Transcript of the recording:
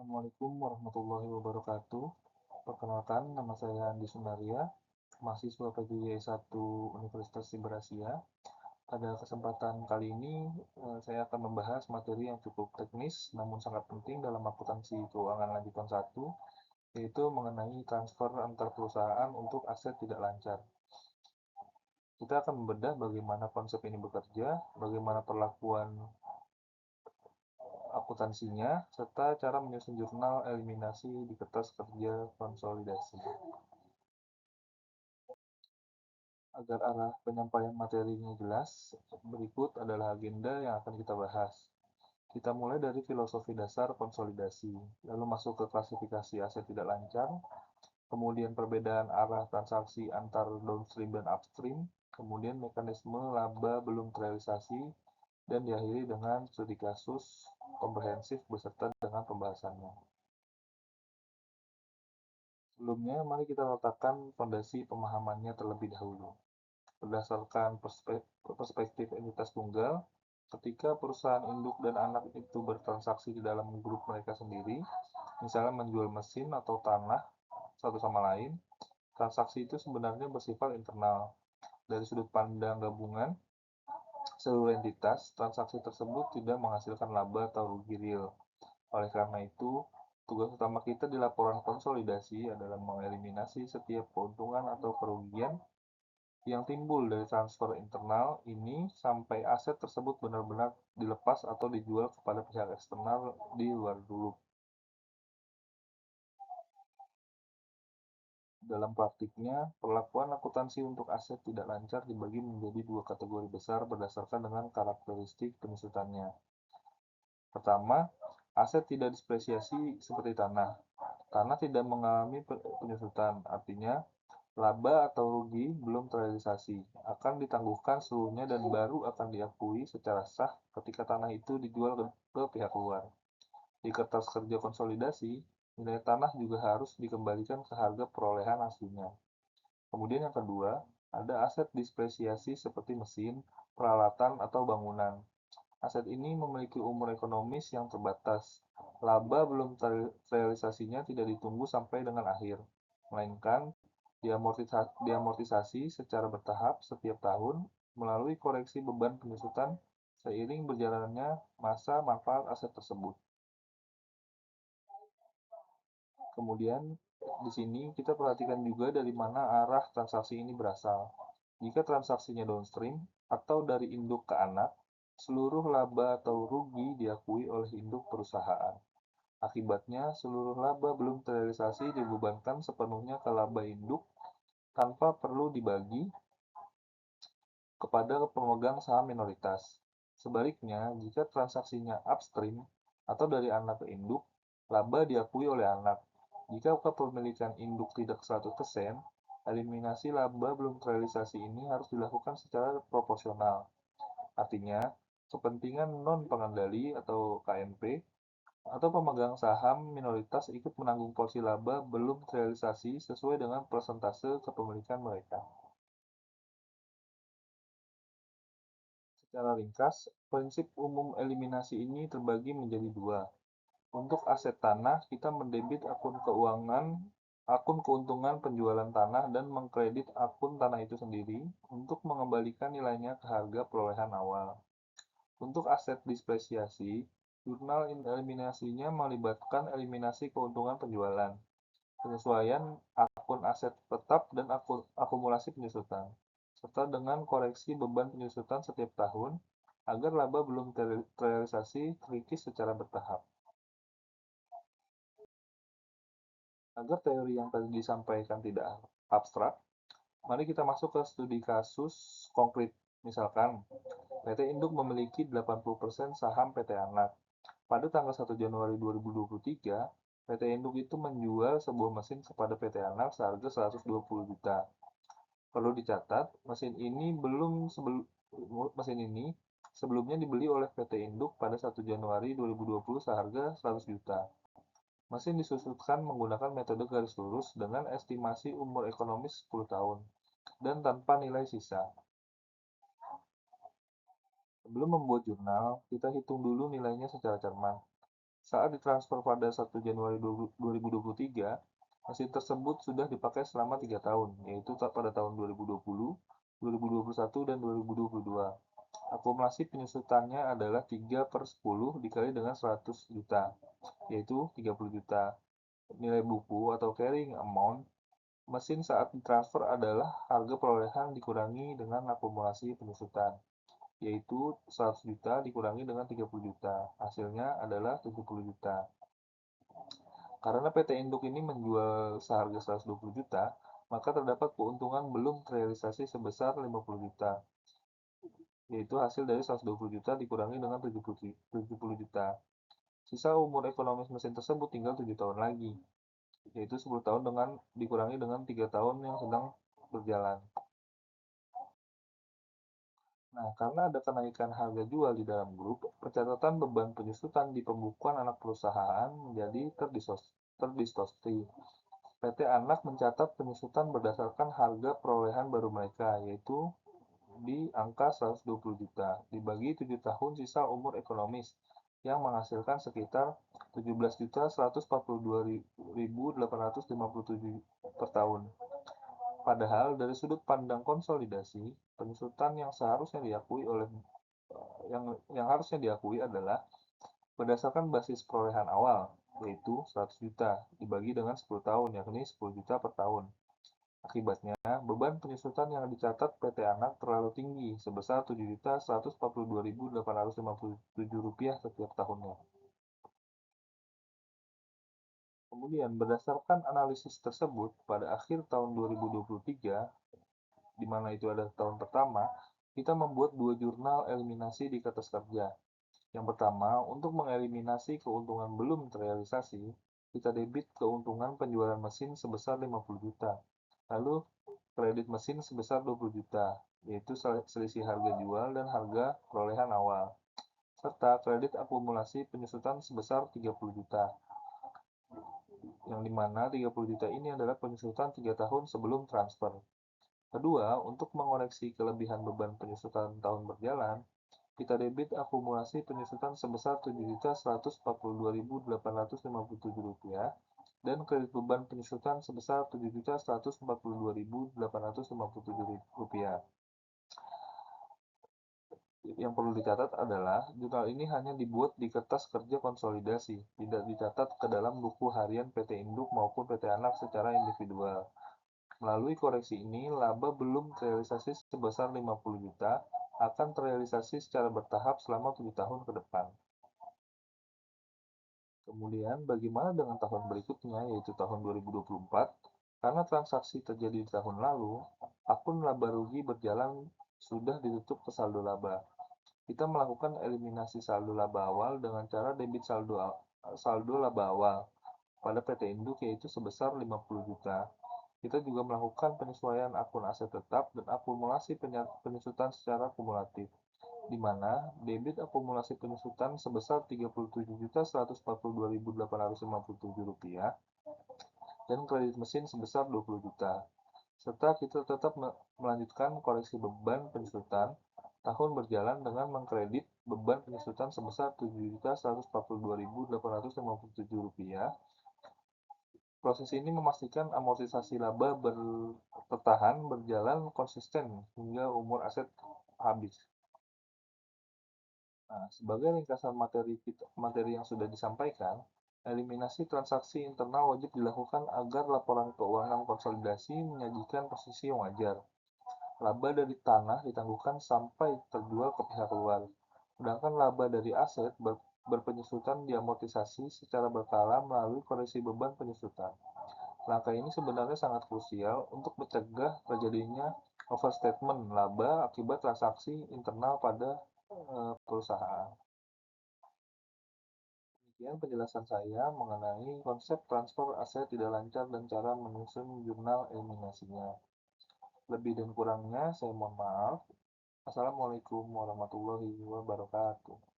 Assalamualaikum warahmatullahi wabarakatuh. Perkenalkan, nama saya Andi Sunaria, mahasiswa PGY 1 Universitas Siberasia. Pada kesempatan kali ini, saya akan membahas materi yang cukup teknis, namun sangat penting dalam akuntansi keuangan lanjutan 1, yaitu mengenai transfer antar perusahaan untuk aset tidak lancar. Kita akan membedah bagaimana konsep ini bekerja, bagaimana perlakuan akuntansinya, serta cara menyusun jurnal eliminasi di kertas kerja konsolidasi. Agar arah penyampaian materinya jelas, berikut adalah agenda yang akan kita bahas. Kita mulai dari filosofi dasar konsolidasi, lalu masuk ke klasifikasi aset tidak lancar, kemudian perbedaan arah transaksi antar downstream dan upstream, kemudian mekanisme laba belum terrealisasi, dan diakhiri dengan studi kasus komprehensif beserta dengan pembahasannya. Sebelumnya, mari kita letakkan fondasi pemahamannya terlebih dahulu. Berdasarkan perspektif entitas tunggal, ketika perusahaan induk dan anak itu bertransaksi di dalam grup mereka sendiri, misalnya menjual mesin atau tanah satu sama lain, transaksi itu sebenarnya bersifat internal. Dari sudut pandang gabungan, seluruh entitas, transaksi tersebut tidak menghasilkan laba atau rugi real. Oleh karena itu, tugas utama kita di laporan konsolidasi adalah mengeliminasi setiap keuntungan atau kerugian yang timbul dari transfer internal ini sampai aset tersebut benar-benar dilepas atau dijual kepada pihak eksternal di luar grup. Dalam praktiknya, perlakuan akuntansi untuk aset tidak lancar dibagi menjadi dua kategori besar berdasarkan dengan karakteristik penyusutannya. Pertama, aset tidak depresiasi seperti tanah. Tanah tidak mengalami penyusutan, artinya laba atau rugi belum terrealisasi, akan ditangguhkan seluruhnya dan baru akan diakui secara sah ketika tanah itu dijual ke pihak luar. Di kertas kerja konsolidasi, nilai tanah juga harus dikembalikan ke harga perolehan aslinya. Kemudian yang kedua, ada aset depresiasi seperti mesin, peralatan, atau bangunan. Aset ini memiliki umur ekonomis yang terbatas. Laba belum terrealisasinya tidak ditunggu sampai dengan akhir, melainkan diamortisasi secara bertahap setiap tahun melalui koreksi beban penyusutan seiring berjalannya masa manfaat aset tersebut. Kemudian di sini kita perhatikan juga dari mana arah transaksi ini berasal. Jika transaksinya downstream atau dari induk ke anak, seluruh laba atau rugi diakui oleh induk perusahaan. Akibatnya, seluruh laba belum terrealisasi dibebankan sepenuhnya ke laba induk tanpa perlu dibagi kepada pemegang saham minoritas. Sebaliknya, jika transaksinya upstream atau dari anak ke induk, laba diakui oleh anak. Jika kepemilikan induk tidak 100%, eliminasi laba belum terrealisasi ini harus dilakukan secara proporsional. Artinya, kepentingan non-pengendali atau KNP atau pemegang saham minoritas ikut menanggung porsi laba belum terrealisasi sesuai dengan persentase kepemilikan mereka. Secara ringkas, prinsip umum eliminasi ini terbagi menjadi dua. Untuk aset tanah, kita mendebit akun keuntungan penjualan tanah dan mengkredit akun tanah itu sendiri untuk mengembalikan nilainya ke harga perolehan awal. Untuk aset depresiasi, jurnal eliminasinya melibatkan eliminasi keuntungan penjualan, penyesuaian akun aset tetap dan akumulasi penyusutan, serta dengan koreksi beban penyusutan setiap tahun agar laba belum terrealisasi terkikis secara bertahap. Agar teori yang tadi disampaikan tidak abstrak, mari kita masuk ke studi kasus konkret. Misalkan, PT Induk memiliki 80% saham PT Anak. Pada tanggal 1 Januari 2023, PT Induk itu menjual sebuah mesin kepada PT Anak seharga 120 juta. Perlu dicatat, mesin ini sebelumnya dibeli oleh PT Induk pada 1 Januari 2020 seharga 100 juta. Mesin disusutkan menggunakan metode garis lurus dengan estimasi umur ekonomis 10 tahun dan tanpa nilai sisa. Sebelum membuat jurnal, kita hitung dulu nilainya secara cermat. Saat ditransfer pada 1 Januari 2023, mesin tersebut sudah dipakai selama 3 tahun, yaitu pada tahun 2020, 2021, dan 2022. Akumulasi penyusutannya adalah 3 per 10 dikali dengan 100 juta, yaitu 30 juta. Nilai buku atau carrying amount mesin saat ditransfer adalah harga perolehan dikurangi dengan akumulasi penyusutan, yaitu 100 juta dikurangi dengan 30 juta. Hasilnya adalah 70 juta. Karena PT Induk ini menjual seharga 120 juta, maka terdapat keuntungan belum terrealisasi sebesar 50 juta, yaitu hasil dari 120 juta dikurangi dengan 70 juta. Sisa umur ekonomis mesin tersebut tinggal 7 tahun lagi, yaitu 10 tahun dengan dikurangi dengan 3 tahun yang sedang berjalan. Nah, karena ada kenaikan harga jual di dalam grup, pencatatan beban penyusutan di pembukuan anak perusahaan menjadi terdistorsi. PT Anak mencatat penyusutan berdasarkan harga perolehan baru mereka, yaitu di angka 120 juta, dibagi 7 tahun sisa umur ekonomis, yang menghasilkan sekitar 17.142.857 per tahun. Padahal dari sudut pandang konsolidasi, penyusutan yang harusnya diakui adalah berdasarkan basis perolehan awal, yaitu 100 juta dibagi dengan 10 tahun, yakni 10 juta per tahun. Akibatnya, beban penyusutan yang dicatat PT Anak terlalu tinggi, sebesar Rp7.142.857 setiap tahunnya. Kemudian, berdasarkan analisis tersebut, pada akhir tahun 2023, di mana itu adalah tahun pertama, kita membuat 2 jurnal eliminasi di kertas kerja. Yang pertama, untuk mengeliminasi keuntungan belum terrealisasi, kita debit keuntungan penjualan mesin sebesar 50 juta. Lalu, kredit mesin sebesar 20 juta, yaitu selisih harga jual dan harga perolehan awal, serta kredit akumulasi penyusutan sebesar 30 juta, yang dimana 30 juta ini adalah penyusutan 3 tahun sebelum transfer. Kedua, untuk mengoreksi kelebihan beban penyusutan tahun berjalan, kita debit akumulasi penyusutan sebesar Rp7.142.857 dan kredit beban penyusutan sebesar Rp7.142.857. Yang perlu dicatat adalah jurnal ini hanya dibuat di kertas kerja konsolidasi, tidak dicatat ke dalam buku harian PT Induk maupun PT Anak secara individual. Melalui koreksi ini, laba belum terrealisasi sebesar 50 juta akan terrealisasi secara bertahap selama 7 tahun ke depan. Kemudian, bagaimana dengan tahun berikutnya, yaitu tahun 2024? Karena transaksi terjadi di tahun lalu, akun laba rugi berjalan sudah ditutup ke saldo laba. Kita melakukan eliminasi saldo laba awal dengan cara debit saldo laba awal pada PT Induk, yaitu sebesar 50 juta. Kita juga melakukan penyesuaian akun aset tetap dan akumulasi penyusutan secara kumulatif, di mana debit akumulasi penyusutan sebesar Rp37.142.857 dan kredit mesin sebesar 20 juta. Serta kita tetap melanjutkan koreksi beban penyusutan tahun berjalan dengan mengkredit beban penyusutan sebesar Rp7.142.857. Proses ini memastikan amortisasi laba bertahan berjalan konsisten hingga umur aset habis. Nah, sebagai ringkasan materi yang sudah disampaikan, eliminasi transaksi internal wajib dilakukan agar laporan keuangan konsolidasi menyajikan posisi yang wajar. Laba dari tanah ditangguhkan sampai terjual ke pihak luar, sedangkan laba dari aset berpenyusutan diamortisasi secara berkala melalui koreksi beban penyusutan. Langkah ini sebenarnya sangat krusial untuk mencegah terjadinya overstatement laba akibat transaksi internal pada perusahaan. Demikian penjelasan saya mengenai konsep transfer aset tidak lancar dan cara menyusun jurnal eliminasinya. Lebih dan kurangnya saya mohon maaf. Assalamualaikum warahmatullahi wabarakatuh.